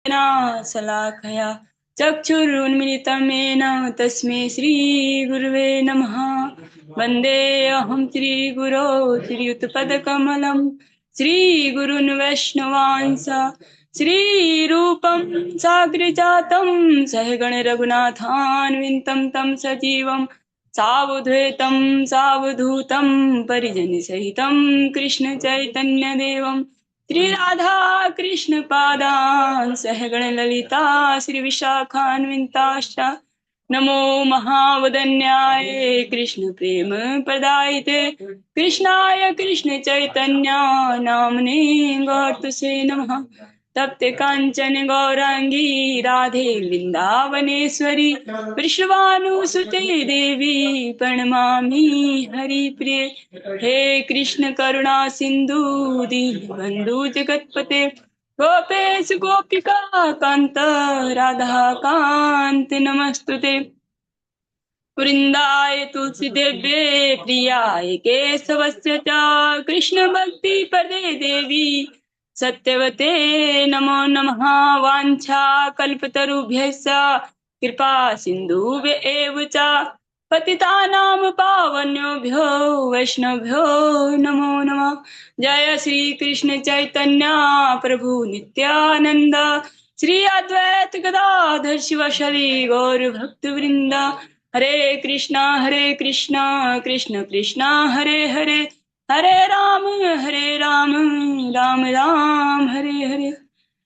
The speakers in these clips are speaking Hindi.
शलाकया चक्षुरुन्मिलितं येन तस्मै श्रीगुरुवे नमः। वन्देऽहं श्रीगुरो श्रीयुतपदकमलं श्रीगुरुन् वैष्णवांस श्रीरूपं साग्रजातं सहगण रघुनाथान्वितं तं सजीवं सावधूतं सावधूतं परिजनसहितं कृष्ण चैतन्यदेवं श्री राधा कृष्ण पादान् सहगण ललिता श्री विशाखान्विताश्च नमो महावदन्याय कृष्ण प्रेम प्रदायते कृष्णाय कृष्ण चैतन्य नामने गौरतुसे नमः। तप्ते कांचन गौरांगी राधे वृंदावनेश्वरी वृषभानुसुते देवी प्रणमामि हरिप्रिये। हे कृष्ण करुणा सिंधु दीनबंधु जगतपते गोपेश गोपिका कांत राधा कांत नमस्तुते। वृंदाय तुलसी देव्ये प्रियाय केशवस्य च कृष्ण भक्ति पदे देवी सत्यवते नमो नमः। वाञ्छा कल्पतरुभ्यश्च कृपा सिन्धुभ्य एव च पतितानां पावनेभ्यो वैष्णवेभ्यो नमो नमः। जय श्री कृष्ण चैतन्य प्रभु नित्यानंद श्री अद्वैत गदाधर शिवासादि गौर भक्तवृंद। हरे कृष्णा कृष्ण कृष्णा हरे हरे हरे राम राम राम हरे हरे।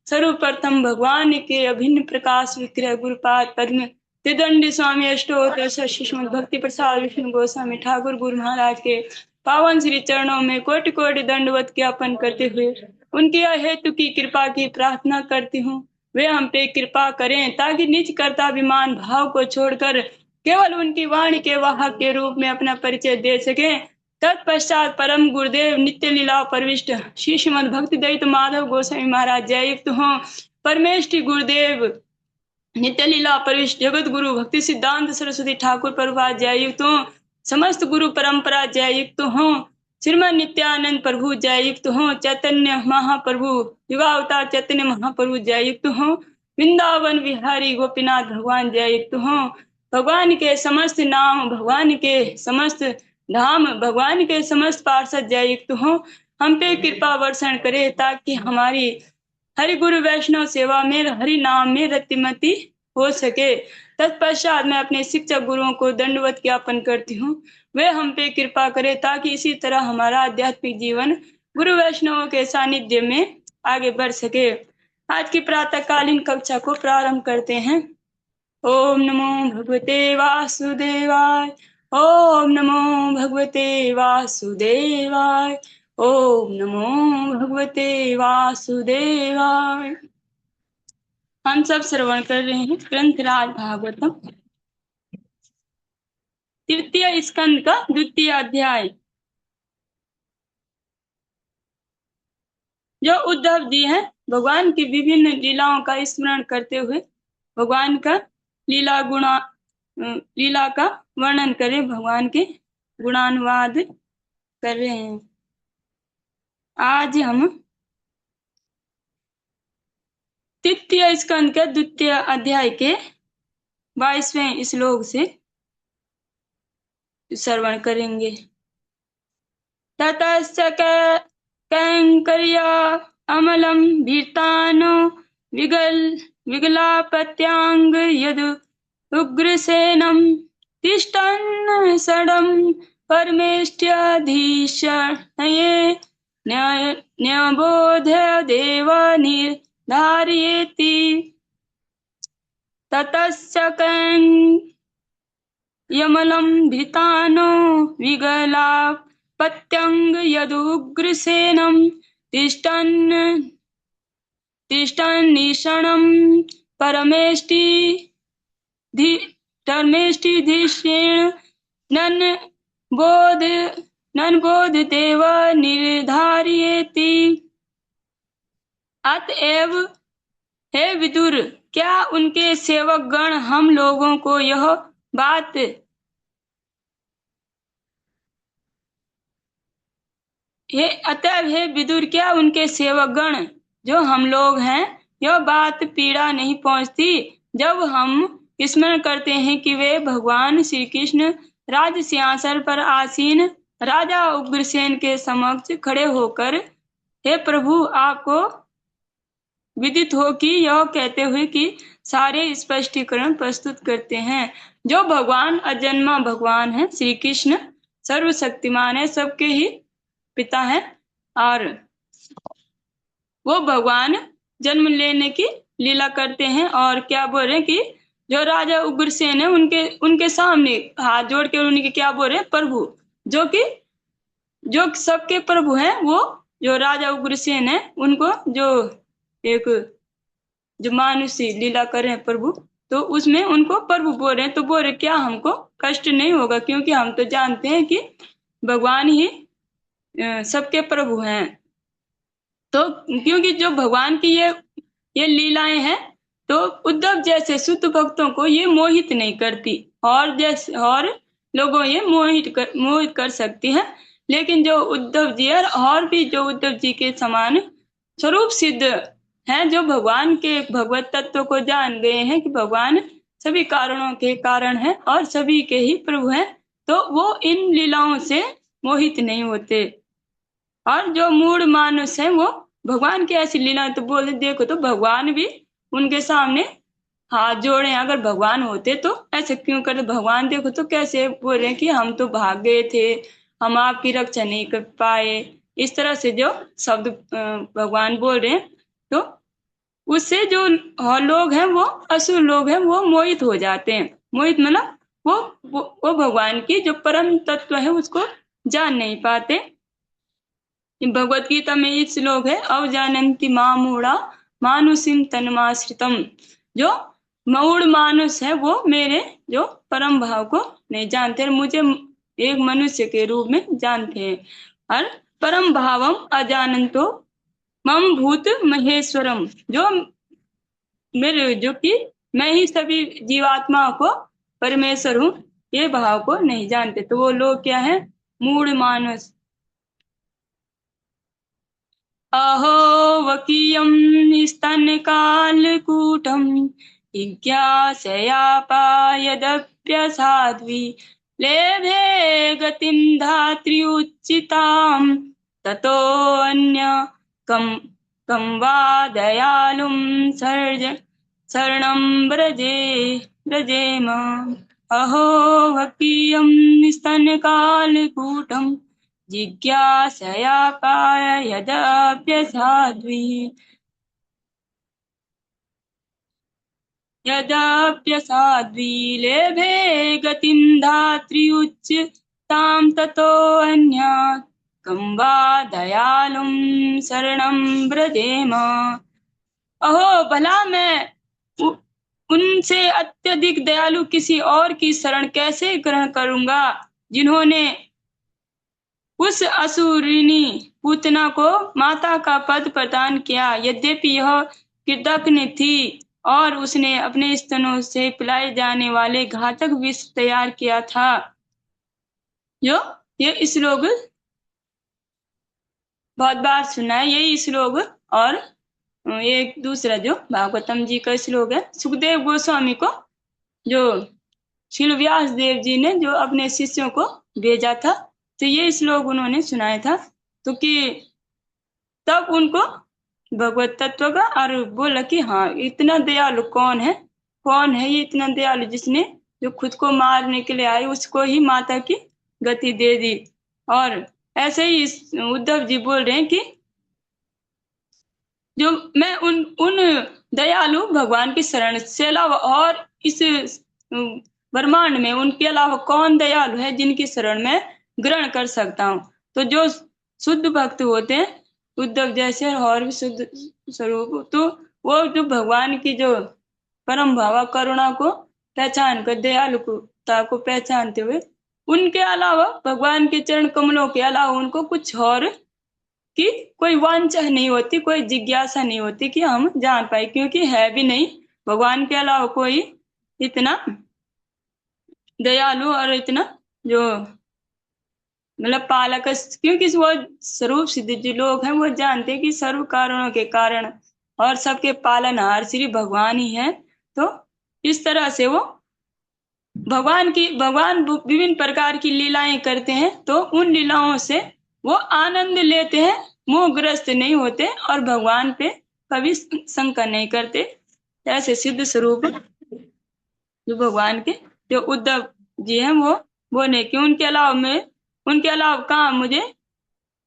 सर्वप्रथम भगवान के अभिन्न प्रकाश विग्रह गुरुपाद पद्म त्रिदंडी स्वामी अष्टोत्तर श्रीमद् भक्ति प्रसाद विष्णु गोस्वामी ठाकुर गुरु महाराज के पावन श्री चरणों में कोटि कोटि दंडवत ज्ञापन करते हुए उनकी अहेतु की कृपा की प्रार्थना करती हूँ। वे हम पे कृपा करें ताकि निज कर्ताभिमान भाव को छोड़कर केवल उनकी वाणी के वाहक के रूप में अपना परिचय दे सके। तत्पश्चात परम गुरुदेव नित्य लीला परविष्ट श्री श्रीमद् भक्ति दयित माधव गोस्वामी महाराज जययुक्त हों। परमेष्टि गुरुदेव नित्य लीला परविष्ट जगत गुरु भक्ति सिद्धांत सरस्वती ठाकुर प्रभुपाद जययुक्त हों। समस्त गुरु परंपरा जययुक्त हों। श्रीमद नित्यानंद प्रभु जययुक्त हों। चैतन्य महाप्रभु युगावतार चैतन्य महाप्रभु जययुक्त हों। वृंदावन विहारी गोपीनाथ भगवान जययुक्त हों। भगवान के समस्त नाम भगवान के समस्त धाम भगवान के समस्त पार्षद जययुक्त हों। हम पे कृपा वर्षण करे ताकि हमारी हरि गुरु वैष्णव सेवा में हरि नाम में रतिमती हो सके। तत्पश्चात मैं अपने शिक्षक गुरुओं को दंडवत ज्ञापन करती हूँ। वे हम पे कृपा करे ताकि इसी तरह हमारा आध्यात्मिक जीवन गुरु वैष्णवों के सानिध्य में आगे बढ़ सके। आज की प्रातःकालीन कक्षा को प्रारंभ करते हैं। ओम नमो भगवते वासुदेवाय। ओम नमो भगवते वासुदेवाय। ओम नमो भगवते वासुदेवाय। हम सब श्रवण कर रहे हैं ग्रंथराज भागवतम तृतीय स्कंद का द्वितीय अध्याय। जो उद्धव जी हैं भगवान की विभिन्न लीलाओं का स्मरण करते हुए भगवान का लीला का वर्णन करें, भगवान के गुणानुवाद कर रहे हैं। आज हम तृतीय स्कंद के द्वितीय अध्याय के 22वें श्लोक से श्रवण करेंगे। ततश्च कैंकर्या अमलं भीतानो विगलापत्यांग यद उग्रसेनं तिष्ठन् षडं परमेष्ट्याधीशये न्यबोध्य देव निर्धारयेति। ततश्च यमलं भीतानो विगलापत्यंग यदुग्रसेनं तिष्ठन्निषणं परमेष्टिधीशेन नन्बोध देव निर्धारयेति। अतएव हे विदुर, क्या उनके सेवक गण हम लोगों को यह बात अतएव हे विदुर, क्या उनके सेवक गण जो हम लोग हैं यह बात पीड़ा नहीं पहुंचती जब हम स्मरण करते हैं कि वे भगवान श्री कृष्ण राज सिंहासन पर आसीन राजा उग्रसेन के समक्ष खड़े होकर हे प्रभु आपको विदित हो कि यह कहते हुए कि सारे स्पष्टीकरण प्रस्तुत करते हैं। जो भगवान अजन्मा भगवान है, श्री कृष्ण सर्वशक्तिमान है, सबके ही पिता है, और वो भगवान जन्म लेने की लीला करते हैं। और क्या बोल रहे हैं कि जो राजा उग्रसेन है उनके उनके सामने हाथ जोड़ के उनके क्या बोल रहे हैं, प्रभु, जो कि जो सबके प्रभु हैं, वो जो राजा उग्रसेन है उनको जो एक जो मानुषी लीला कर रहे हैं प्रभु, तो उसमें उनको प्रभु बोल रहे हैं। तो बोल रहे क्या हमको कष्ट नहीं होगा, क्योंकि हम तो जानते हैं कि भगवान ही सबके प्रभु हैं। तो क्योंकि जो भगवान की ये लीलाएं हैं, तो उद्धव जैसे शुद्ध भक्तों को ये मोहित नहीं करती, और जैसे और लोगों ये मोहित कर सकती है। लेकिन जो उद्धव जी है, और भी जो उद्धव जी के समान स्वरूप सिद्ध हैं, जो भगवान के भगवत तत्व को जान गए हैं कि भगवान सभी कारणों के कारण है और सभी के ही प्रभु हैं, तो वो इन लीलाओं से मोहित नहीं होते। और जो मूढ़ मानुष है वो भगवान की ऐसी लीला तो बोले देखो, तो भगवान भी उनके सामने हाथ जोड़े। अगर भगवान होते तो ऐसे क्यों करते, भगवान देखो तो कैसे बोल रहे हैं कि हम तो भाग गए थे, हम आपकी रक्षा नहीं कर पाए, इस तरह से जो शब्द भगवान बोल रहे हैं। तो उससे जो लोग हैं, वो असुर लोग हैं, वो मोहित हो जाते हैं। मोहित मतलब वो भगवान की जो परम तत्व है उसको जान नहीं पाते। भगवत गीता में एक श्लोक है, अवजानन्ति मामूढ़ा मानुषिम तन्माश्रितम। जो मूढ़ मानुष है वो मेरे जो परम भाव को नहीं जानते, मुझे एक मनुष्य के रूप में जानते हैं। और परम भावम अजानंतो मम भूत महेश्वरम, जो मेरे जो कि मैं ही सभी जीवात्माओं को परमेश्वर हूँ, ये भाव को नहीं जानते। तो वो लोग क्या है, मूढ़ मानुष। अहो वकीयं स्तनकालकूटं जिज्ञासयापायदप्यसाध्वी लेभे गतिं धात्र्युचितां ततोऽन्य कं कं वा दयालुं शरणं व्रजेम। अहो वकीयं स्तनकालकूटं जिज्ञासया यदाप्यसाध्वी लेभे गतिं धात्र्युच्यतां ततोऽन्या कं वा दयालुं शरणं व्रजेम। अहो भला मैं उनसे अत्यधिक दयालु किसी और की शरण कैसे ग्रहण करूंगा, जिन्होंने उस असुरिनी पूतना को माता का पद प्रदान किया। यद्यपि यह कृतघ्न थी और उसने अपने स्तनों से पिलाए जाने वाले घातक विष तैयार किया था। जो ये श्लोक बहुत बार सुना है, यही श्लोक। और एक दूसरा जो भागवतम जी का श्लोक है, सुखदेव गोस्वामी को जो श्री व्यास देव जी ने जो अपने शिष्यों को भेजा था, तो ये श्लोक उन्होंने सुनाया था। तो कि तब उनको भगवत तत्व का और बोला कि हाँ, इतना दयालु कौन है ये इतना दयालु, जिसने जो खुद को मारने के लिए आई उसको ही माता की गति दे दी। और ऐसे ही उद्धव जी बोल रहे हैं कि जो मैं उन दयालु भगवान की शरण से अलावा और इस ब्रह्मांड में उनके अलावा कौन दयालु है जिनकी शरण में ग्रहण कर सकता हूँ। तो जो शुद्ध भक्त होते हैं उद्धव जैसे और भी शुद्ध स्वरूप, तो वो जो भगवान की जो परम भावा करुणा को पहचान कर, दयालुता को पहचानते हुए, उनके अलावा भगवान के चरण कमलों के अलावा उनको कुछ और की कोई वांछा नहीं होती, कोई जिज्ञासा नहीं होती कि हम जान पाए, क्योंकि है भी नहीं भगवान के अलावा कोई इतना दयालु और इतना जो मतलब पालक। क्योंकि वो स्वरूप सिद्ध जो लोग हैं वो जानते हैं कि सर्व कारणों के कारण और सबके पालनहार श्री भगवान ही हैं। तो इस तरह से वो भगवान विभिन्न प्रकार की लीलाएं करते हैं, तो उन लीलाओं से वो आनंद लेते हैं, मोहग्रस्त नहीं होते और भगवान पे कभी शंका नहीं करते। ऐसे सिद्ध स्वरूप जो भगवान के, जो उद्धव जी हैं, वो बोले कि उनके अलावा कहाँ मुझे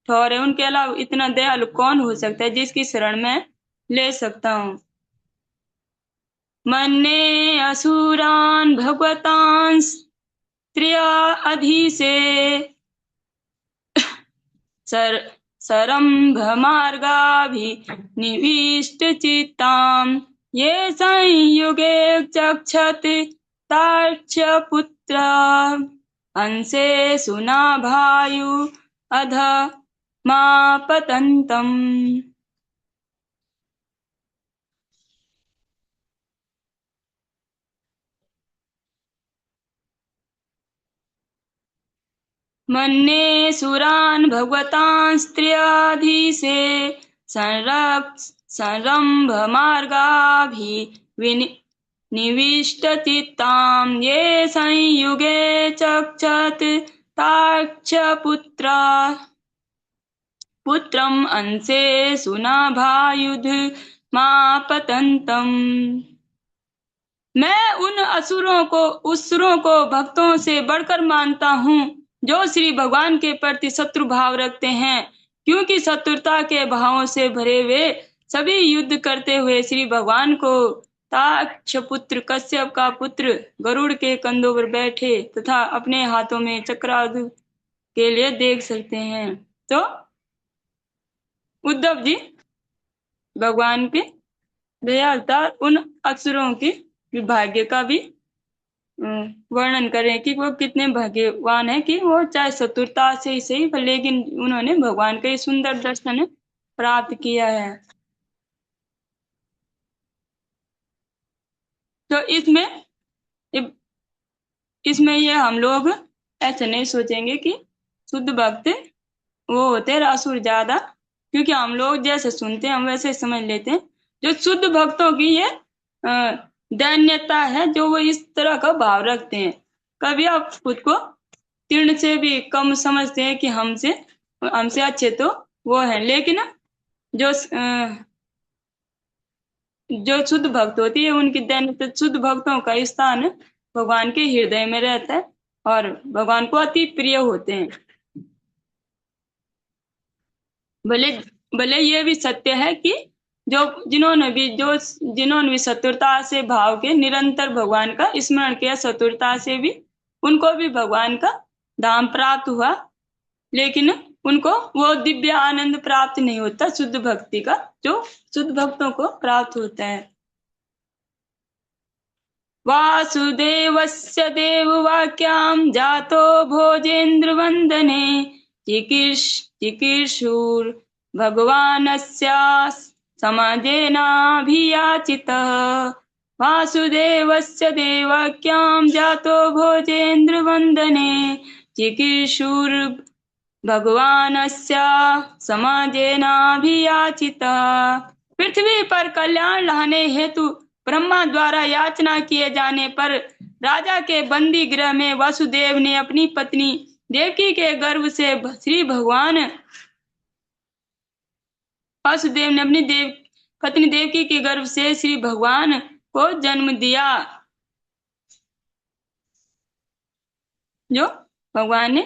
ठौर है, उनके अलावा इतना दयालु कौन हो सकता है जिसकी शरण में ले सकता हूँ। मन्ये असुरान भगवतां स्त्रिया अधिसे सर सरंभ मार्गाभिनिविष्ट चित्ताम ये संयुगे चक्षत तार्क्ष पुत्र अंशे सुनाभायु अध मापतंतम। मन्ये सुरान् भगवतां स्त्रियाधीशे संरम्भ मार्गाभिनिविष्टचित्तां ये संयुगे चक्षत तार्क्ष पुत्रम् अंशे सुनाभायुध मापतंतम। मैं उन असुरों को भक्तों से बढ़कर मानता हूँ जो श्री भगवान के प्रति शत्रु भाव रखते हैं, क्योंकि शत्रुता के भावों से भरे हुए सभी युद्ध करते हुए श्री भगवान को ताक्ष पुत्र कश्यप का पुत्र गरुड़ के कंधों पर बैठे तथा अपने हाथों में चक्रायुध के लिए देख सकते हैं। तो उद्धव जी भगवान के दयालुता उन असुरों की भाग्य का भी वर्णन करें कि वो कितने भाग्यवान है कि वो चाहे शत्रुता से ही सही, पर लेकिन उन्होंने भगवान का ये सुंदर दर्शन प्राप्त किया है। तो इसमें ये हम लोग ऐसे नहीं सोचेंगे कि शुद्ध भक्त वो होते हैं असुर ज्यादा, क्योंकि हम लोग जैसे सुनते हैं हम वैसे समझ लेते हैं। जो शुद्ध भक्तों की ये दैन्यता है, जो वो इस तरह का भाव रखते हैं। कभी आप खुद को तीर्ण से भी कम समझते हैं कि हमसे हमसे अच्छे तो वो है, लेकिन जो जो शुद्ध भक्त होती है उनकी दैन्यता, शुद्ध भक्तों का स्थान भगवान के हृदय में रहता है और भगवान को अति प्रिय होते हैं। भले भले ये भी सत्य है कि जिन्होंने भी शत्रुता से भाव के निरंतर भगवान का स्मरण किया, शत्रुता से भी उनको भी भगवान का धाम प्राप्त हुआ, लेकिन उनको वो दिव्य आनंद प्राप्त नहीं होता शुद्ध भक्ति का, जो शुद्ध भक्तों को प्राप्त होता है। वासुदेवस्य देववाक्यां जातो भोजेन्द्र वंदने चिकीर्षुर भगवानस्य समाजेनाभियाचितः। वासुदेवस्य देववाक्यां जातो भोजेन्द्र वंदने चिकीर्षुर भगवानस्य समाजेनाभियाचितः। पृथ्वी पर कल्याण लाने हेतु ब्रह्मा द्वारा याचना किए जाने पर राजा के बंदी गृह में वासुदेव ने अपनी पत्नी देवकी के गर्भ से वासुदेव ने अपनी पत्नी देवकी के गर्भ से श्री भगवान को जन्म दिया। जो भगवान ने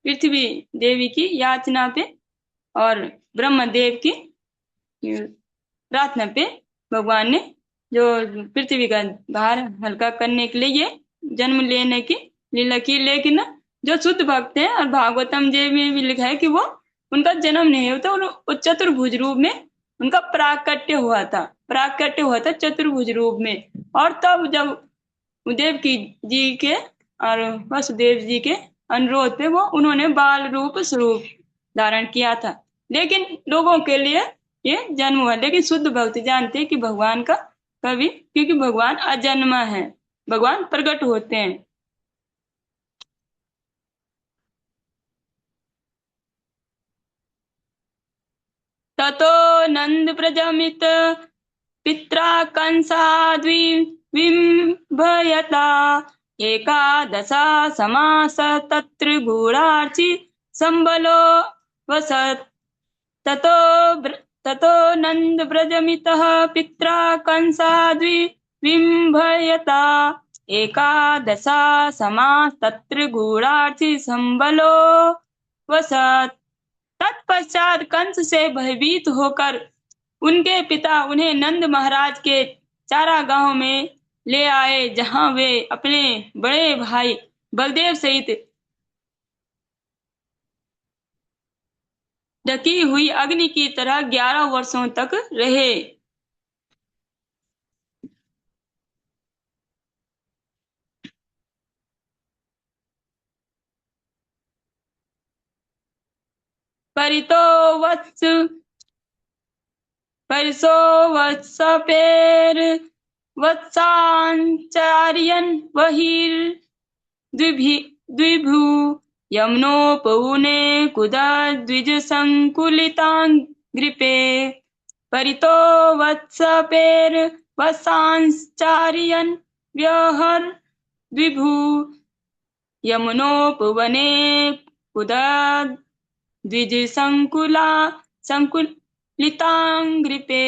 पृथ्वी देवी की याचना पे और ब्रह्मदेव की प्रार्थना पे भगवान ने जो पृथ्वी का भार हल्का करने के लिए ये जन्म लेने की लीला की। लेकिन जो शुद्ध भक्त हैं, और भागवतम जी में भी लिखा है कि वो उनका जन्म नहीं होता, वो चतुर्भुज रूप में उनका प्राकट्य हुआ था चतुर्भुज रूप में। और तब जब देवकी जी के और वसुदेव जी के अनुरोध पे वो उन्होंने बाल रूप स्वरूप धारण किया था। लेकिन लोगों के लिए ये जन्म हुआ, लेकिन शुद्ध भक्त जानते हैं कि भगवान का कभी, क्योंकि भगवान अजन्मा है, भगवान प्रकट होते हैं। ततो नंद प्रजमित पित्रा कंसाद्विम्भयता एकादशा समास तत्र गूढ़ार्चि संबलो वसत् ततो नंद व्रजमितः पित्रा कंसाद्विम्भयता एकादशा समास तत्र गूढ़ार्चि संबलो वसत्। तत्पश्चात कंस से भयभीत होकर उनके पिता उन्हें नंद महाराज के चारागाह में ले आए, जहां वे अपने बड़े भाई बलदेव सहित ढकी हुई अग्नि की तरह 11 वर्षों तक रहे। परिसो वत्सपेर वत्सांचार्यन द्विभु यमुनोपौने कुदा द्विज संकुलितांग्रिपे परितो वत्सपेर वत्सांचार्यन व्यहर द्विभु यमुनोपवने कुदा द्विज संकुलितांग्रिपे।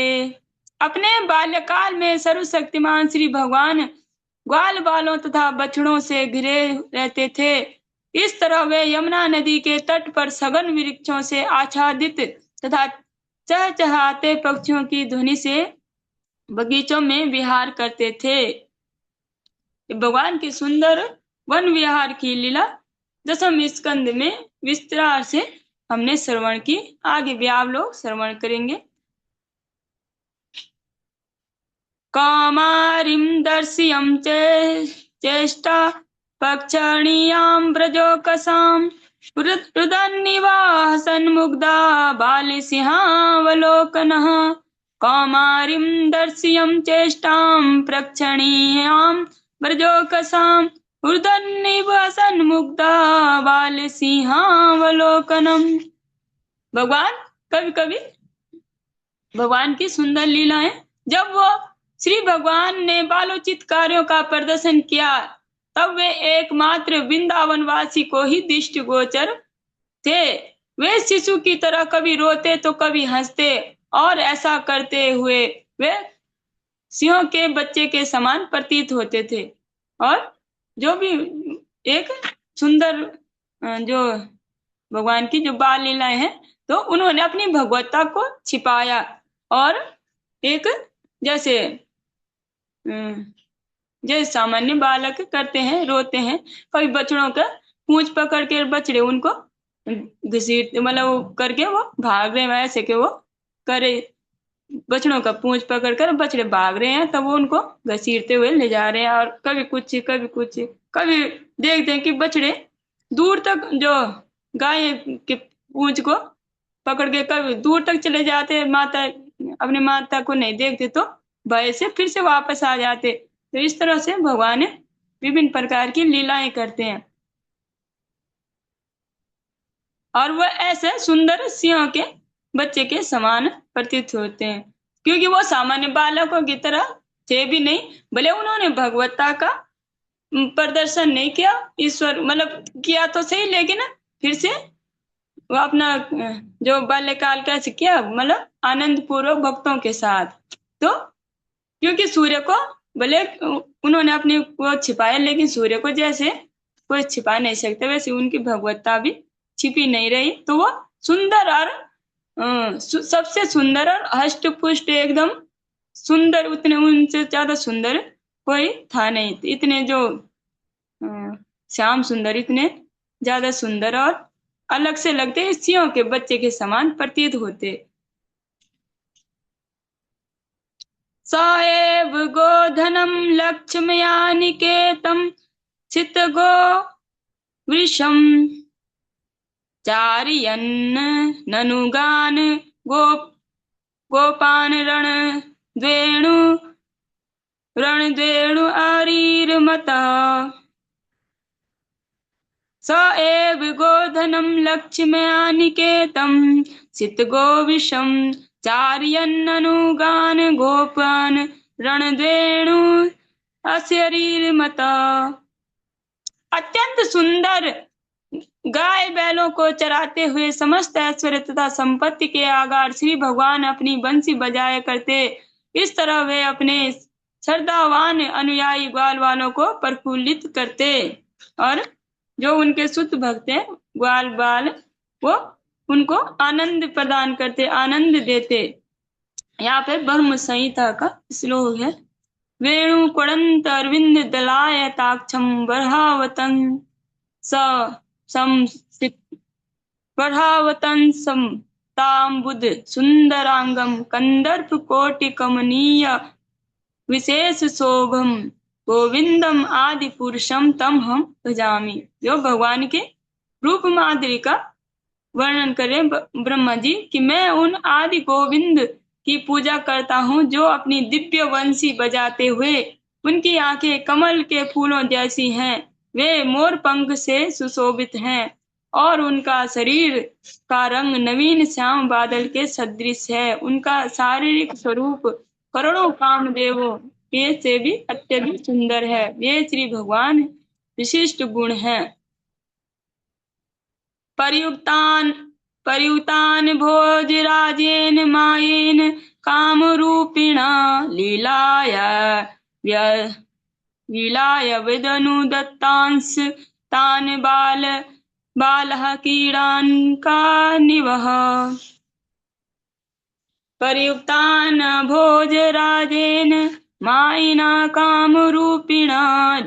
अपने बाल्यकाल में सर्वशक्तिमान श्री भगवान ग्वाल बालों तथा बछड़ों से घिरे रहते थे। इस तरह वे यमुना नदी के तट पर सघन वृक्षों से आच्छादित तथा चहचहाते पक्षियों की ध्वनि से बगीचों में विहार करते थे। भगवान की सुंदर वन विहार की लीला 10वें स्कंद में विस्तार से हमने श्रवण की। आगे भी आप लोग श्रवण करेंगे। कौमारीं दर्शयं चेष्टा पक्षणीयां व्रजोकसां रुदन्निवासन्मुग्धा बालसिंहावलोकनः कौमारीं दर्शयं चेष्टां प्रक्षणीयां व्रजोकसां रुदन्निवासन्मुग्धा बालसिंहावलोकनम्। भगवान कभी कभी भगवान की सुंदर लीलाएं, जब वो श्री भगवान ने बालोचित कार्यों का प्रदर्शन किया तब वे एकमात्र वृंदावनवासी को ही दृष्टि गोचर थे। वे शिशु की तरह कभी रोते तो कभी हंसते और ऐसा करते हुए वे सिंहों के बच्चे के समान प्रतीत होते थे। और जो भी एक सुंदर जो भगवान की जो बाल लीलाएं हैं, तो उन्होंने अपनी भगवत्ता को छिपाया और एक जैसे सामान्य बालक करते हैं, रोते हैं, कभी बछड़ों का पूंछ पकड़ के बछड़े उनको घसीट मतलब करके वो भाग रहे हैं, ऐसे के वो करे, बछड़ों का पूंछ पकड़ कर बछड़े भाग रहे हैं, तब वो उनको घसीटते हुए ले जा रहे हैं। और कभी कुछ कभी देखते हैं कि बछड़े दूर तक जो गाय के पूंछ को पकड़ के कभी दूर तक चले जाते, माता अपने माता को नहीं देखते तो भय से फिर से वापस आ जाते। तो इस तरह से भगवान विभिन्न प्रकार की लीलाएं करते हैं और वह ऐसे सुंदर सिंहों के बच्चे के समान प्रतीत होते हैं, क्योंकि वो सामान्य बालकों की तरह थे भी नहीं। भले उन्होंने भगवत्ता का प्रदर्शन नहीं किया, ईश्वर मतलब किया तो सही, लेकिन फिर से वो अपना जो बाल्यकाल कैसे किया मतलब आनंद पूर्वक भक्तों के साथ। तो क्योंकि सूर्य को भले उन्होंने अपने को छिपाया, लेकिन सूर्य को जैसे कोई छिपा नहीं सकते, वैसे उनकी भगवत्ता भी छिपी नहीं रही। तो वो सुंदर और सबसे सुंदर और हष्ट पुष्ट एकदम सुंदर, उतने उनसे ज्यादा सुंदर कोई था नहीं। इतने जो श्याम सुंदर, इतने ज्यादा सुंदर और अलग से लगते, सिंहों के बच्चे के समान प्रतीत होते। सएव गोधनम लक्ष्मया निकेतम चित गो वृषम चारियन्न ननुगान गोपान रण द्वेणु आरीरमता स एव गोधनं लक्ष्म्यानिकेतं सित गोविशं चार्यन्ननुगान गोपान रणद्वेणु अशरीरमत। अत्यंत सुंदर गाय बैलों को चराते हुए समस्त ऐश्वर्य तथा संपत्ति के आगार श्री भगवान अपनी बंसी बजाया करते। इस तरह वे अपने श्रद्धावान अनुयायी ग्वाल वालों को प्रफुल्लित करते और जो उनके शुद्ध भक्त हैं ग्वाल बाल वो उनको आनंद प्रदान करते, आनंद देते। यहाँ पे ब्रह्म संहिता का श्लोक है। वेणु कुड़ंत अरविंद दलाय ताक्षम बर्हावतं स बढ़ावतं सम ताम्बुद सुंदरांगम कंदर्प कोटि कमनीय विशेष शोभम गोविंदम आदि पुरुषम तम हम भजामि। जो भगवान के रूप माधुरी का वर्णन करें ब्रह्मा जी कि मैं उन आदि गोविंद की पूजा करता हूँ जो अपनी दिव्य वंशी बजाते हुए, उनकी आंखें कमल के फूलों जैसी हैं, वे मोर पंख से सुशोभित हैं और उनका शरीर का रंग नवीन श्याम बादल के सदृश है। उनका शारीरिक स्वरूप करोड़ों कामदेवों के से भी अत्यधिक सुंदर है। ये श्री भगवान विशिष्ट गुण हैं। परियुक्तान भोजराजेन मायेन कामरूपिणा लीलाय विदनुदत्तांस तान बालः कीडान् कानिवः। परियुक्तान भोजराजेन मायिना कामरूपिणा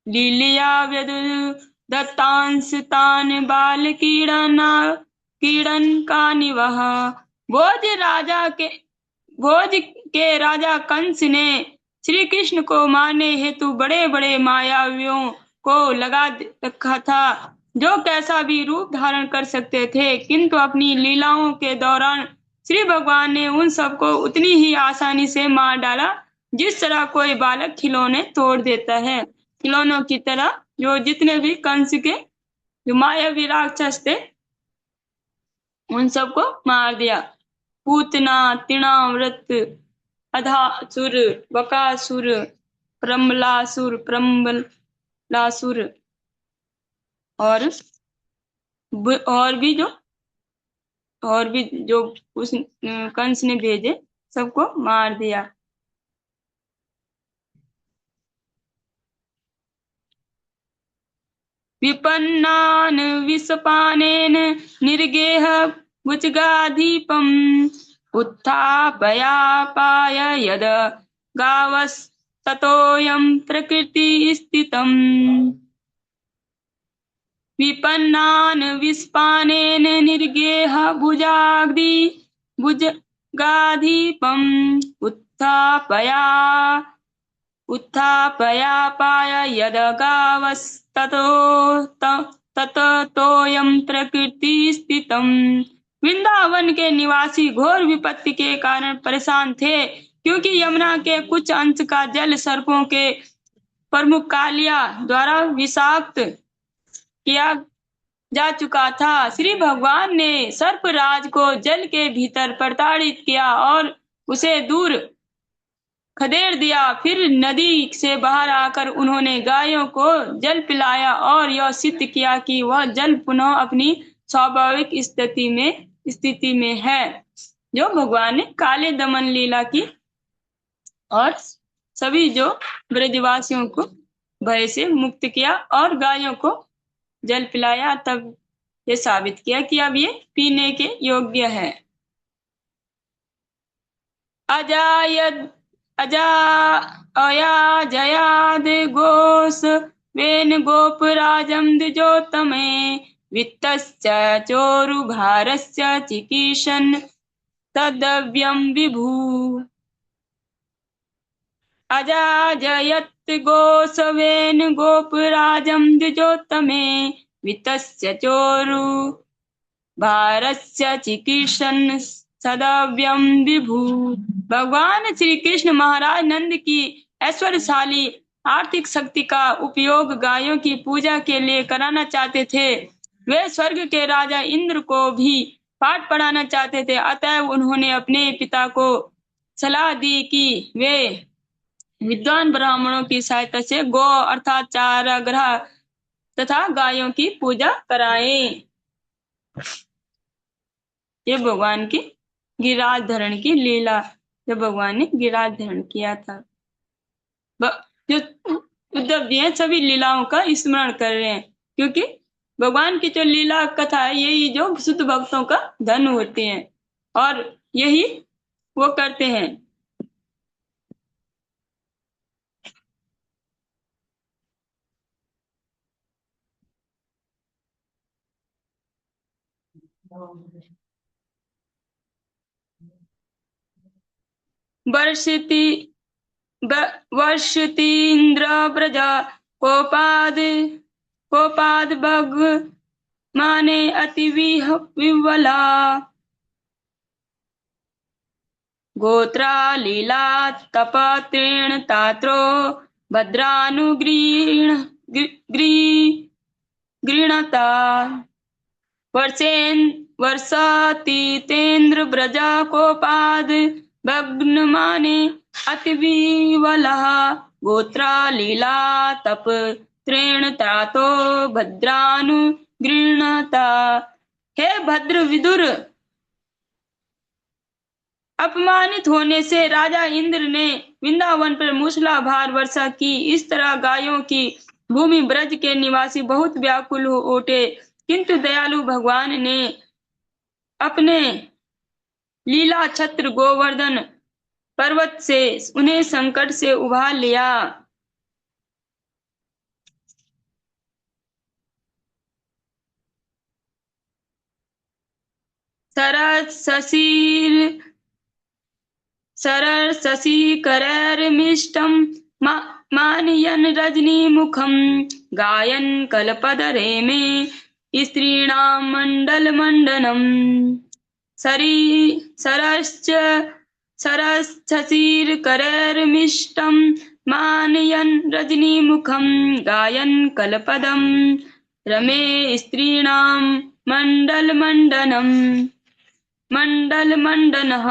लीलया व्यदुदत्तांस तान बालकीडन् कानिवः। भोज के राजा कंस ने श्री कृष्ण को मारने हेतु बड़े बड़े मायावियों को लगा रखा था, जो कैसा भी रूप धारण कर सकते थे, किंतु अपनी लीलाओं के दौरान श्री भगवान ने उन सबको उतनी ही आसानी से मार डाला जिस तरह कोई बालक खिलौने तोड़ देता है। खिलौनों की तरह जो जितने भी कंस के जो मायावी राक्षस थे उन सबको मार दिया। पूतना, तिणाव्रत, अधासुर, बकासुर, प्रम्बलासुर और भी जो उस कंस ने भेजे सबको मार दिया। विपन्नान विषपानेन निर्गेह भुजगाधीपम् उत्थापयापाय यद गावस्ततोऽयं प्रकृति स्थितम्। विपन्नान विषपानेन निर्गेह भुजगाधीपम् उत्थापयापाय यद गावस्ततोऽयं प्रकृति स्थितम्। वृंदावन के निवासी घोर विपत्ति के कारण परेशान थे, क्योंकि यमुना के कुछ अंश का जल सर्पों के प्रमुख कालिया द्वारा विषाक्त किया जा चुका था। श्री भगवान ने सर्पराज को जल के भीतर प्रताड़ित किया और उसे दूर खदेड़ दिया। फिर नदी से बाहर आकर उन्होंने गायों को जल पिलाया और यह सिद्ध किया कि वह जल पुनः अपनी स्वाभाविक स्थिति में है। जो भगवान ने काले दमन लीला की और सभी जो ब्रजवासियों को भय से मुक्त किया और गायों को जल पिलाया, तब ये साबित किया कि अब ये पीने के योग्य है। अयाजयाद गोस वेन गोपराजम द्विजोत्तमे वित्तश्च चोरु भारस्य चिकीर्षन् तदव्यं विभु। अजाजयत् गोसवेन गोपराजं द्विजोत्तमे वित्तस्य चोरु भारस्य चिकीर्षन् सदव्यं विभु। भगवान श्री कृष्ण महाराज नंद की ऐश्वर्यशाली आर्थिक शक्ति का उपयोग गायों की पूजा के लिए कराना चाहते थे। वे स्वर्ग के राजा इंद्र को भी पाठ पढ़ाना चाहते थे। अतएव उन्होंने अपने पिता को सलाह दी कि वे विद्वान ब्राह्मणों की सहायता से गौ अर्थात चारागाह तथा गायों की पूजा कराएं। ये भगवान की गिरिराज धरण की लीला, जब भगवान ने गिरिराज धरण किया था। जो उद्धव जी हैं सभी लीलाओं का स्मरण कर रहे हैं, क्योंकि भगवान की जो लीला कथा है यही जो शुद्ध भक्तों का धन होते हैं और यही वो करते हैं। वर्षति वर्षतीन्द्र व्रजा कोपाद कोपाद भग माने अति विवला गोत्रा लीला तपतीर्ण तात्रो भद्रानुगृण गृणता वर्षेन वर्षातीतेन्द्र व्रजा कोपाद भग्न माने अति विवलः गोत्रा लीला तप त्रेण त्रातो भद्रानुगृणता। हे भद्र विदुर, अपमानित होने से राजा इंद्र ने वृंदावन पर मूसलाधार वर्षा की। इस तरह गायों की भूमि ब्रज के निवासी बहुत व्याकुल हो उठे, किंतु दयालु भगवान ने अपने लीला छत्र गोवर्धन पर्वत से उन्हें संकट से उबार लिया। सरल शशिकरैर्मिष्टं मानयन् रजनीमुखं गायन् कल्पतरे मे स्त्रीणां मण्डलमण्डनम् सरश्चशिकरैर्मिष्टं मानयन् रजनीमुखं गायन् कल्पदं रमे स्त्रीणां मण्डलमण्डनः।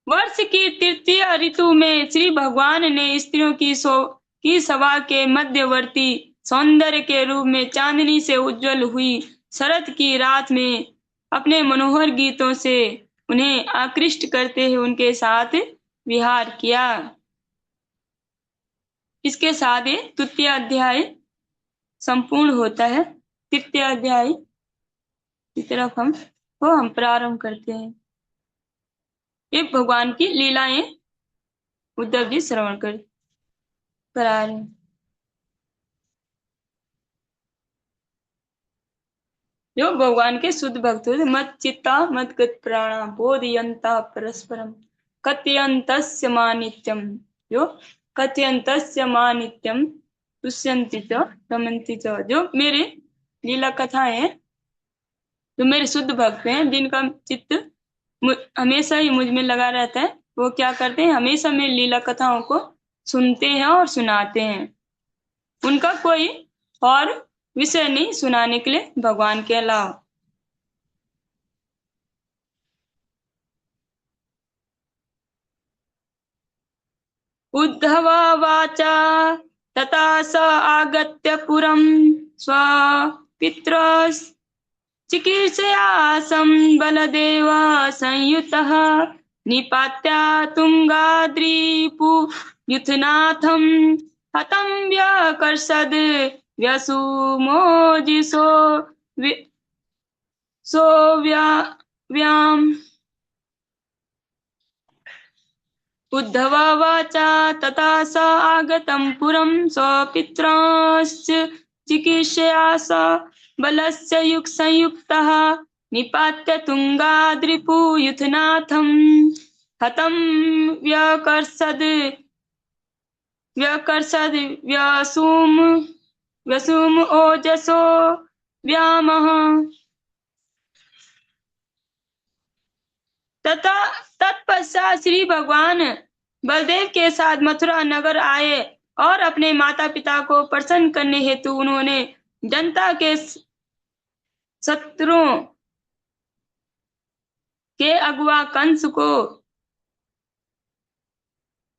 वर्ष की तृतीय ऋतु में श्री भगवान ने स्त्रियों की सभा के मध्यवर्ती सौंदर्य के रूप में चांदनी से उज्जवल हुई शरद की रात में अपने मनोहर गीतों से उन्हें आकृष्ट करते हुए उनके साथ विहार किया। इसके साथ ही तृतीय अध्याय संपूर्ण होता है। तृतीय अध्याय की तरफ हम प्रारंभ करते हैं। ये भगवान की लीलाएं उद्धव जी श्रवण करा रहे हैं। जो भगवान के शुद्ध भक्त होते मत चित्ता मत गत प्राणा बोधयंता परस्परम कथयन्तस्य मानित्यम। जो कथयन्तस्य मानित्यम तुष्यन्ति च रमन्ति च। जो मेरे लीला कथाएं हैं, जो मेरे शुद्ध भक्त हैं जिनका चित्त हमेशा ही मुझ में लगा रहता है, वो क्या करते हैं, हमेशा मेरी लीला कथाओं को सुनते हैं और सुनाते हैं। उनका कोई और विषय नहीं सुनाने के लिए भगवान के अलावा। उद्धवावाचा तथा स आगत्य पुरं स्वपितृचिकीर्षया बलदेव संयुतः निपात्या तुंगाद्रिपुयुथनाथं हतं व्यकर्षद व्यसुमोजिषो सोव्याम। उद्धवावाचा तथा स आगतं पुरं स्वपितॄंश्च चिकीर्षया स बलस्य संयुक्तः निपात्य तुंगाद्रिपुयुथनाथं हतं व्यकर्षद व्यसुम ओजसो व्यामः। तथा तत्पश्चात श्री भगवान बलदेव के साथ मथुरा नगर आए और अपने माता पिता को प्रसन्न करने हेतु उन्होंने जनता के शत्रुओं के अगुआ कंस को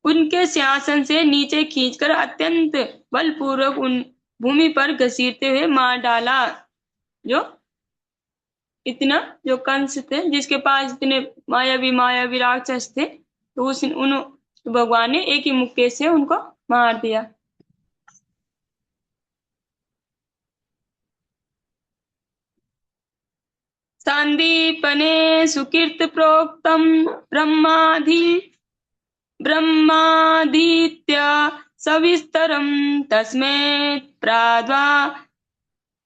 उनके सिंहासन से नीचे खींचकर अत्यंत बलपूर्वक उन भूमि पर घसीटते हुए मार डाला। जो इतना जो कंस थे जिसके पास इतने मायावी मायावी राक्षस थे, तो उस उन भगवान ने एक ही मुक्के से उनको मार दिया। संदीपने सुकीर्त प्रोक्तम ब्रह्मादित्य सविस्तरम तस्मै प्राद्वा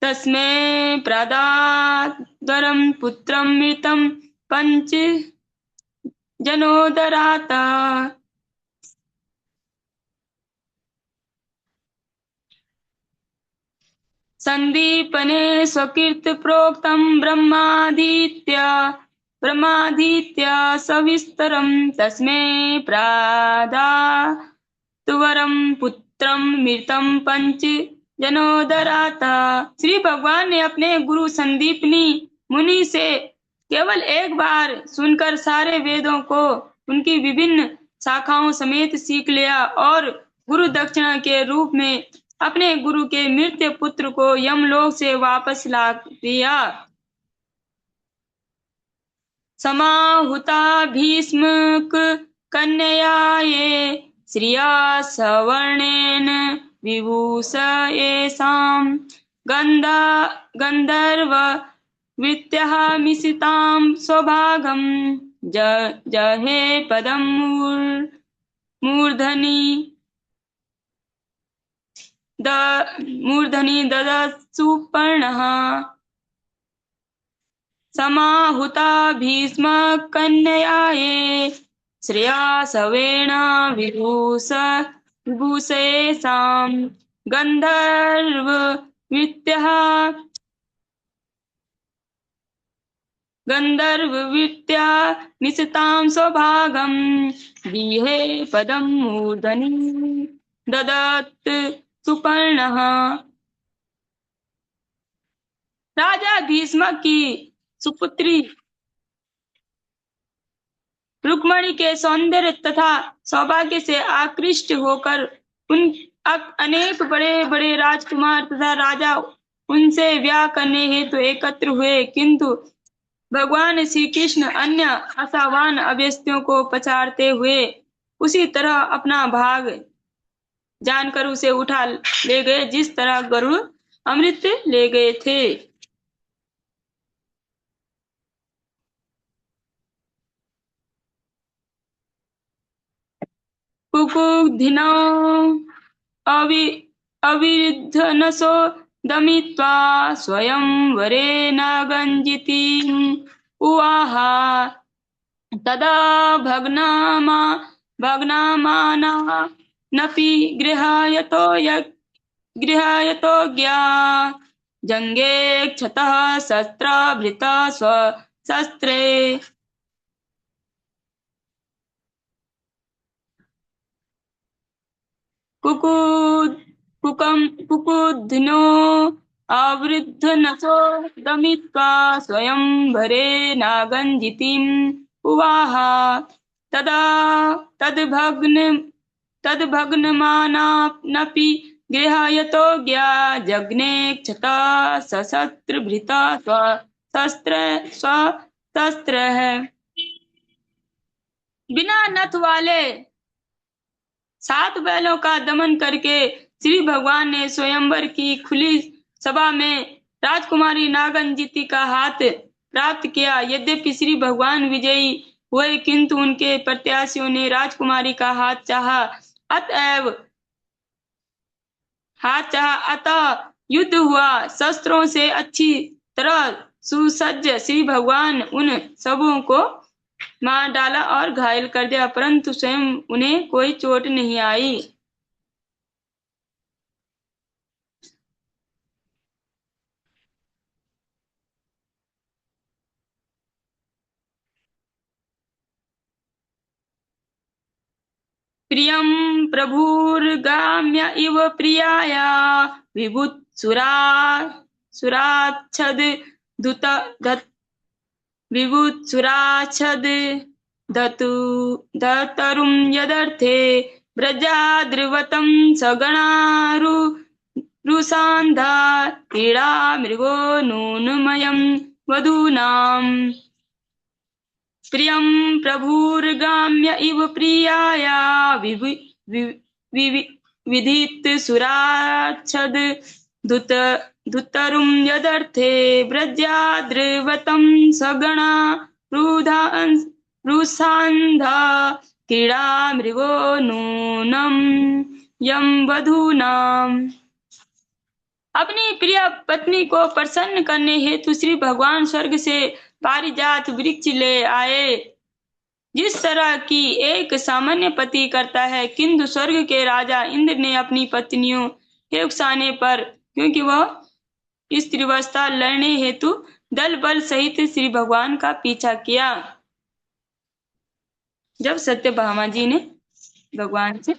तस्मै प्रादाद्वरम पुत्रम मृतम पंच जनोदरात। संदीपने स्वकीर्त प्रोक्तम ब्रह्मादित्य सविस्तरम तस्मै प्रादातुवरम पुत्रम मृतम पंच जनोदरात। श्री भगवान ने अपने गुरु संदीपनी मुनि से केवल एक बार सुनकर सारे वेदों को उनकी विभिन्न शाखाओं समेत सीख लिया और गुरु दक्षिणा के रूप में अपने गुरु के मृत पुत्र को यमलोक से वापस ला दिया। समाहुता भीष्मक कन्ययाये श्रिया सवर्णेन विभूषयेषां गंधर्व वित्तः मिशितां स्वभागं जहे पदं मूर्धनि ददत्सु पर्णः। समाहुता भीष्मकन्ययाये श्रेया सवेण विभूषयेषां गन्धर्वविद्या निशितां स्वभागं गृहे पदं मूर्धनि ददत् सुपर्णः। राजा भीष्म की सुपुत्री रुक्मणी के सौंदर्य तथा सौभाग्य से आकृष्ट होकर उन अनेक बड़े बड़े राजकुमार तथा राजा उनसे ब्याह करने हेतु एकत्र हुए, किंतु भगवान श्री कृष्ण अन्य आशावान अभ्यर्थियों को पछाड़ते हुए उसी तरह अपना भाग जानकर उसे उठा ले गए जिस तरह गरुड़ अमृत ले गए थे। कुकुधिनो अविरुद्धनसो दमित्वा स्वयंवरे नागञ्जितीम् उवाह। तदा भग्नामानपि गृहायतो ज्ञा जङ्गे क्षतः शस्त्रभृता स्वशस्त्रे। कुकुधिनो आवृद्धनसो दमित्वा स्वयंवरे नागञ्जितीम् उवाह। तदा तद्भग्नमानानपि गृहायतो ज्ञा जज्ञे क्षता सशस्त्रभृता स्वशस्त्रः। बिना नथ वाले 7 बैलों का दमन करके श्री भगवान ने स्वयंवर की खुली सभा में राजकुमारी नागंजिती का हाथ प्राप्त किया। यद्यपि श्री भगवान विजयी हुए, किंतु उनके प्रत्याशियों ने राजकुमारी का हाथ चाहा। अतः युद्ध हुआ। शस्त्रों से अच्छी तरह सुसज्ज श्री भगवान उन सबों को मार डाला और घायल कर दिया, परंतु स्वयं उन्हें कोई चोट नहीं आई। प्रियं प्रभुर्गाम्य इव प्रियाया विभुत्सुरा सुराच्छद दुत दत् विभुत्सुराच्छद दतु दतरुं यदर्थे व्रजाद्रिवतं सगणारु रुसान्धा क्रीडा मृगो नूनमयं वधूनाम् प्रियं प्रभुर्गाम्य इव प्रियाया विदित सुराच्छद दुत दुतरुं यदर्थे व्रजाद्रिवतं सगणा रुसान्धा क्रीडा मृगो नूनम यम वधूनाम। अपनी प्रिय पत्नी को प्रसन्न करने हेतु श्री भगवान स्वर्ग से पारिजात वृक्ष ले आए, जिस तरह की एक सामान्य पति करता है, किंतु स्वर्ग के राजा इंद्र ने अपनी पत्नियों के उकसाने पर, क्योंकि वह स्त्रीवस्था लड़ने हेतु दल बल सहित श्री भगवान का पीछा किया। जब सत्यभामा जी ने भगवान से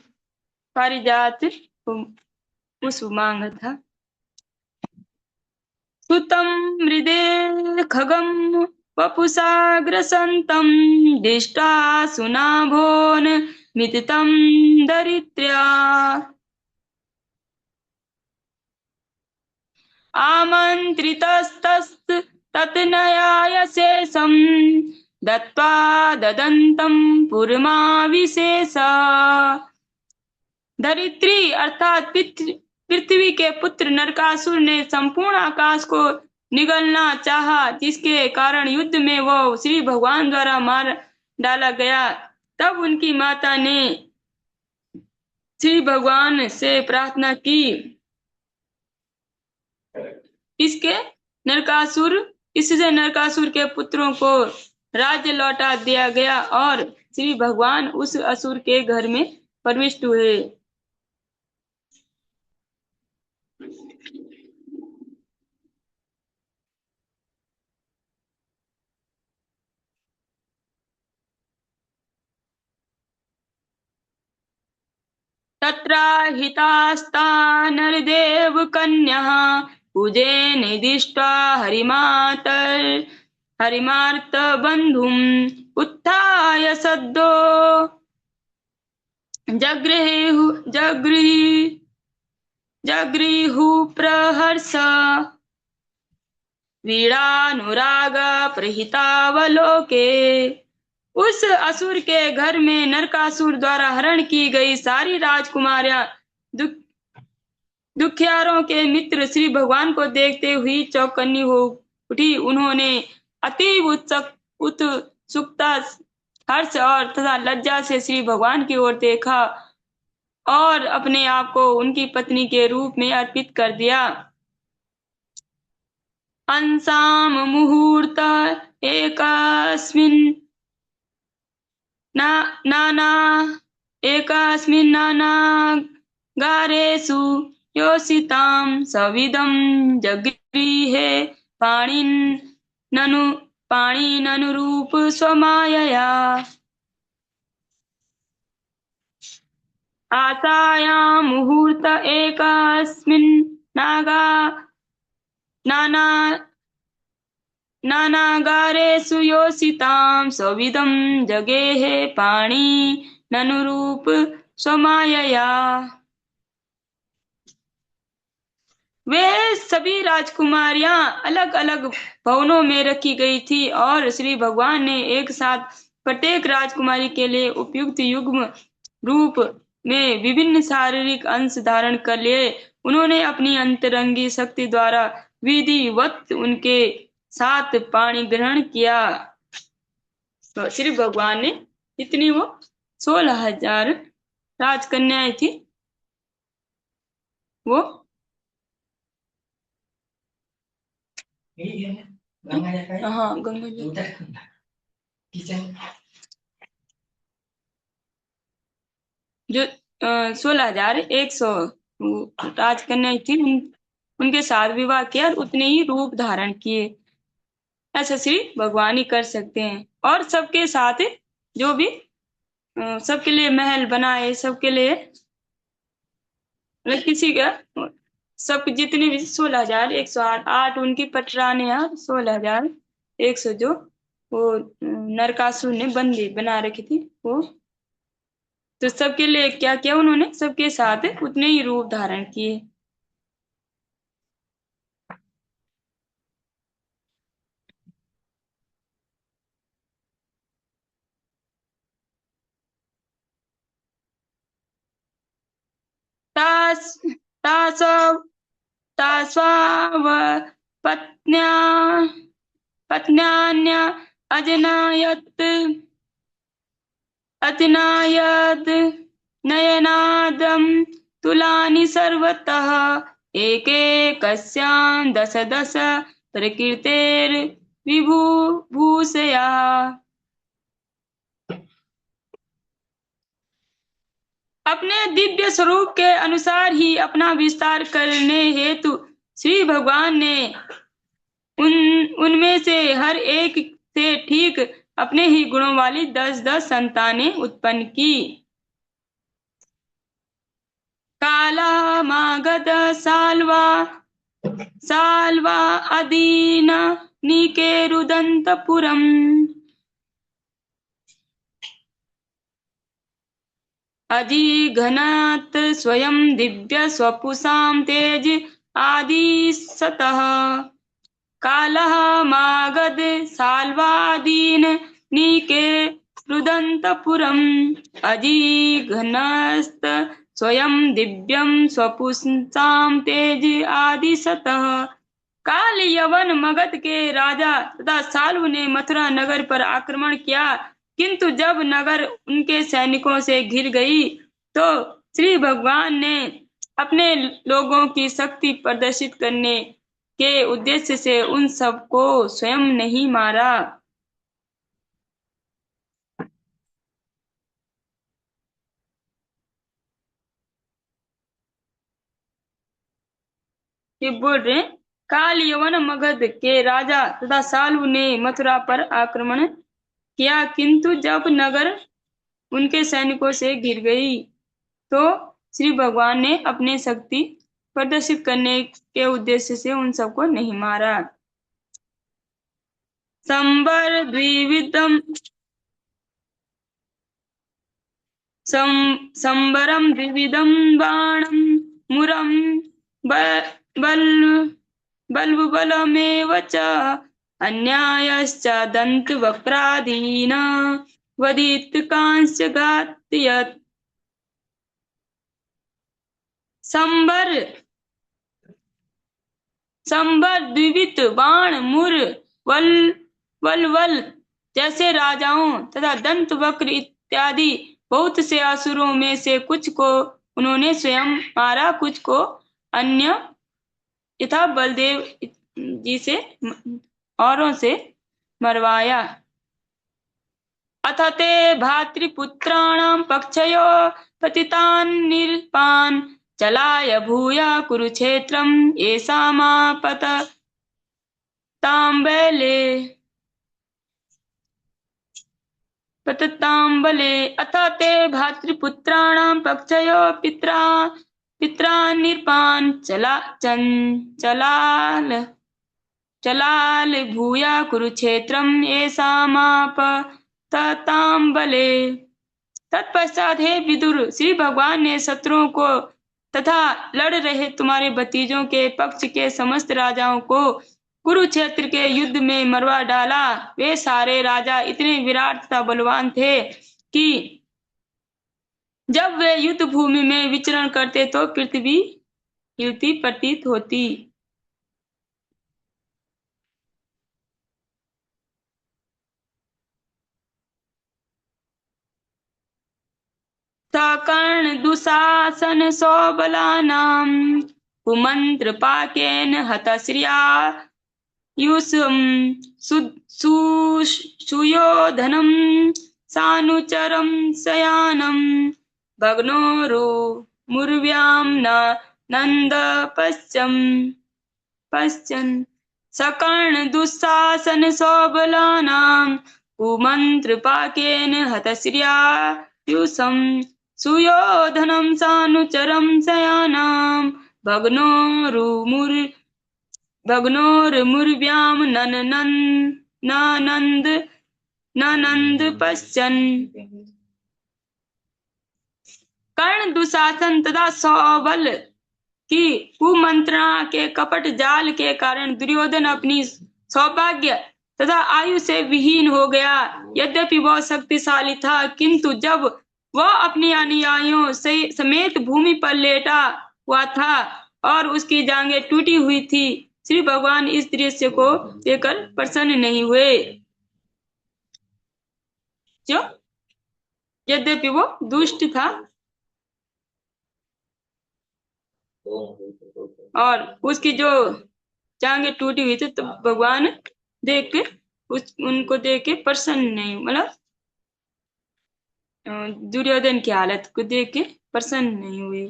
पारिजात पुष्प मांगा था। सुतं मृदे खगं वपुषाग्रसन्तं दिष्टा सुनाभोन मितितं दरिद्र्या आमन्त्रितस्ततनयाय शेषं दत्त्वा ददन्तं पुरमाविशेष। धरित्री अर्थात पृथ्वी के पुत्र नरकासुर ने संपूर्ण आकाश को निगलना चाहा, जिसके कारण युद्ध में वो श्री भगवान द्वारा मार डाला गया। तब उनकी माता ने श्री भगवान से प्रार्थना की, इससे नरकासुर के पुत्रों को राज्य लौटा दिया गया और श्री भगवान उस असुर के घर में प्रविष्ट हुए। तत्राहितास्ता नरदेव कन्यः पूजे निर्दिष्टा हरिमार्त बंधुम उत्थाय सद्दो जगृहु प्रहर्ष वीरानुराग प्रहितावलोके। उस असुर के घर में नरकासुर द्वारा हरण की गई सारी राजकुमारियां दुखियारों के मित्र श्री भगवान को देखते हुई चौकन्नी हो उठी। उन्होंने अतीव उत्सुकता, हर्ष और तथा लज्जा से श्री भगवान की ओर देखा और अपने आप को उनकी पत्नी के रूप में अर्पित कर दिया। अंसाम मुहूर्त एकस्मिन् नानागारेषु योषितां सविदं जगृहे पाणिननुरूप स्वमायया। आसायां मुहूर्त एकस्मिन् नानागारेषु योषितां सविदं जगेहे पाणिननुरूप स्वमायया। वे सभी राजकुमारियां अलग अलग भवनों में रखी गई थी और श्री भगवान ने एक साथ प्रत्येक राजकुमारी के लिए उपयुक्त युग्म रूप में विभिन्न शारीरिक अंश धारण कर लिए। उन्होंने अपनी अंतरंगी शक्ति द्वारा विधिवत उनके साथ पाणी ग्रहण किया। तो श्री भगवान ने इतनी वो 16,000 राजकन्याएं थी, वो हाँ गंगा जो 16,100 राजकन्याएं थी, उनके साथ विवाह किया और उतने ही रूप धारण किए। ऐसा श्री भगवान ही कर सकते हैं। और सबके साथ जो भी सबके लिए महल बनाए, सबके लिए, मतलब किसी का, सब जितने भी 16,108 उनकी पटरानियां, 16,100 जो वो नरकासुर ने बंदी बना रखी थी वो। तो सबके लिए क्या किया उन्होंने, सबके साथ उतने ही रूप धारण किए। तास तास तास्वाव पत्न्या पत्न्यान्य अजनायत अजनायद नयनादम तुलानि सर्वतः एकैकस्यां दश दश प्रकृतेर विभू भूषया। अपने दिव्य स्वरूप के अनुसार ही अपना विस्तार करने हेतु श्री भगवान ने उन उनमें से हर एक से ठीक अपने ही गुणों वाली 10-10 संतानें उत्पन्न की। काला मागध साल्वा साल्वा अदीन निकेरुदंतपुरम। अजिघ्नात स्वयं दिव्य स्वपुषां तेज आदिसतः। कालः मागध साल्वादीन नीके रुदन्तपुरम्। अजिघ्नस्त स्वयं दिव्यं स्वपुषां तेज आदिसतः। काल यवन मगध के राजा तथा साल्व ने मथुरा नगर पर आक्रमण किया, किंतु जब नगर उनके सैनिकों से घिर गई तो श्री भगवान ने अपने लोगों की शक्ति प्रदर्शित करने के उद्देश्य से उन सबको स्वयं नहीं मारा। ये बोल रहे, काल यवन मगध के राजा तथा साल्व ने मथुरा पर आक्रमण किया, किंतु जब नगर उनके सैनिकों से घिर गई तो श्री भगवान ने अपने शक्ति प्रदर्शित करने के उद्देश्य से उन सबको नहीं मारा। संबर द्विविधम संबरम द्विविधम बाणम मुरम बल बलमेव च अन्यायश्च दन्तवक्रादीन वदित कांस्य घातयत्। संबर संबर द्विविध बाण मुर वल जैसे राजाओं तथा दंत वक्र इत्यादि बहुत से असुरों में से कुछ को उन्होंने स्वयं मारा, कुछ को अन्य यथा बलदेव जी से औरों से मरवाया। अथ ते भातृपुत्राणां पक्षयो पतितान् निरपान् चलाय भूया कुरुक्षेत्रम् पतताम्बले। अथ ते भातृपुत्राणां पक्षयो पित्रान् निरपान् चलाल भूया कुरुक्षेत्रम् तताम्बले। तत्पश्चात हे विदुर, श्री भगवान ने शत्रुओं को तथा लड़ रहे तुम्हारे भतीजों के पक्ष के समस्त राजाओं को कुरुक्षेत्र के युद्ध में मरवा डाला। वे सारे राजा इतने विराट तथा बलवान थे कि जब वे युद्ध भूमि में विचरण करते तो पृथ्वी हिलती प्रतीत होती। सकर्ण दुशासन सौबलानां कुमंत्र पाकेन हतश्रिया युषं सुयोधनं सानुचरं शयानं भग्नोरो मुर्व्यां नंद पश्चन्। सकर्ण दुःशासन सौबलानां कुमंत्र पाकेन हतश्रिया युषं सुयोधनं सानुचरं शयानां भग्नोर्मुर्व्यां ननन्द पश्यन्। कर्ण दुशासन तथा सौबल की कुमंत्रणा के कपट जाल के कारण दुर्योधन अपनी सौभाग्य तथा आयु से विहीन हो गया। यद्यपि वह शक्तिशाली था, किंतु जब वह अपने अनुयायियों से समेत भूमि पर लेटा हुआ था और उसकी जांघें टूटी हुई थी, श्री भगवान इस दृश्य को देखकर प्रसन्न नहीं हुए। जो यद्यपि वो दुष्ट था और उसकी जो जांघें टूटी हुई थी, तो भगवान देख के उनको देख के प्रसन्न नहीं, मतलब दुर्योधन की हालत को देख के प्रसन्न नहीं हुए।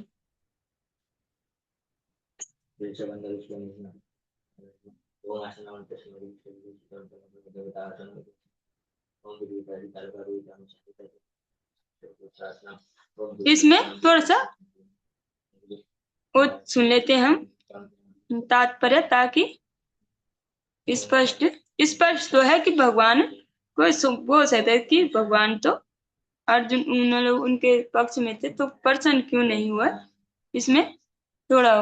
इसमें थोड़ा सा वो सुन लेते हैं हम तात्पर्य, ताकि स्पष्ट तो है कि भगवान को बोल सकता है कि भगवान तो अर्जुन उन लोग उनके पक्ष में थे, तो प्रसन्न क्यों नहीं हुआ। इसमें थोड़ा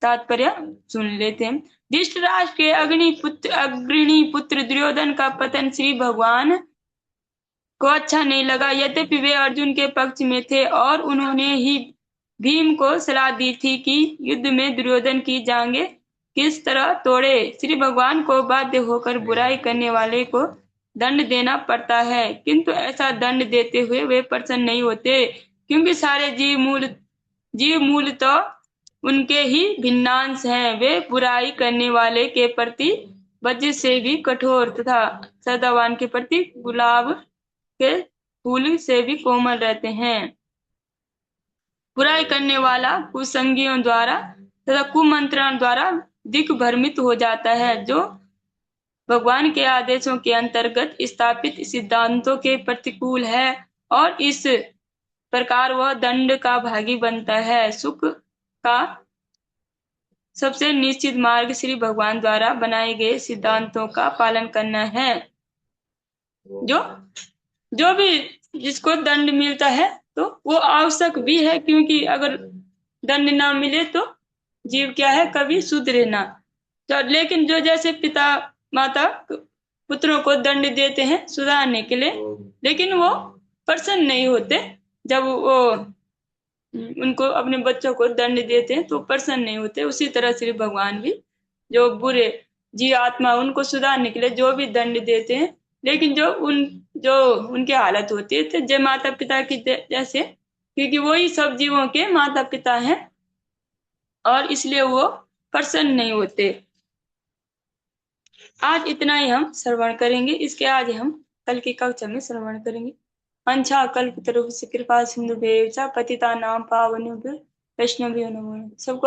तात्पर्य सुन लेते हैं। धृतराष्ट्र के अग्रणी पुत्र दुर्योधन का पतन श्री भगवान को अच्छा नहीं लगा। यद्यपि वे अर्जुन के पक्ष में थे और उन्होंने ही भीम को सलाह दी थी कि युद्ध में दुर्योधन की जांघें किस तरह तोड़े। श्री भगवान को बाध्य होकर बुराई करने वाले को दंड देना पड़ता है, किंतु ऐसा दंड देते हुए वे प्रसन्न नहीं होते, क्योंकि सारे जीव मूल तो उनके ही भिन्नांश हैं। वे बुराई करने वाले के प्रति वज्र से भी कठोर तथा सदावान के प्रति गुलाब के फूल से भी कोमल रहते हैं। बुराई करने वाला कुसंगियों द्वारा तथा कुमंत्रण द्वारा दिग्भ्रमित हो जाता है, जो भगवान के आदेशों के अंतर्गत स्थापित सिद्धांतों के प्रतिकूल है, और इस प्रकार वह दंड का भागी बनता है। सुख का सबसे निश्चित मार्ग श्री भगवान द्वारा बनाए गए सिद्धांतों का पालन करना है। जो भी जिसको दंड मिलता है तो वो आवश्यक भी है, क्योंकि अगर दंड ना मिले तो जीव क्या है, कभी सुधरे ना। तो लेकिन जो जैसे पिता माता पुत्रों को दंड देते हैं सुधारने के लिए, लेकिन वो प्रसन्न नहीं होते। जब वो उनको अपने बच्चों को दंड देते हैं तो प्रसन्न नहीं होते। उसी तरह श्री भगवान भी जो बुरे जीव आत्मा उनको सुधारने के लिए जो भी दंड देते हैं, लेकिन जो उनकी हालत होती है तो जय माता पिता की जैसे, क्योंकि वही सब जीवों के माता पिता हैं और इसलिए वो प्रसन्न नहीं होते। आज इतना ही हम श्रवण करेंगे, इसके आज हम कल की कक्षा में श्रवण करेंगे। वाञ्छा कल्पतरुभ्यश्च कृपा सिन्धुभ्यश्च पतितानां पावनेभ्यो वैष्णवेभ्यो नमो नमः। सबको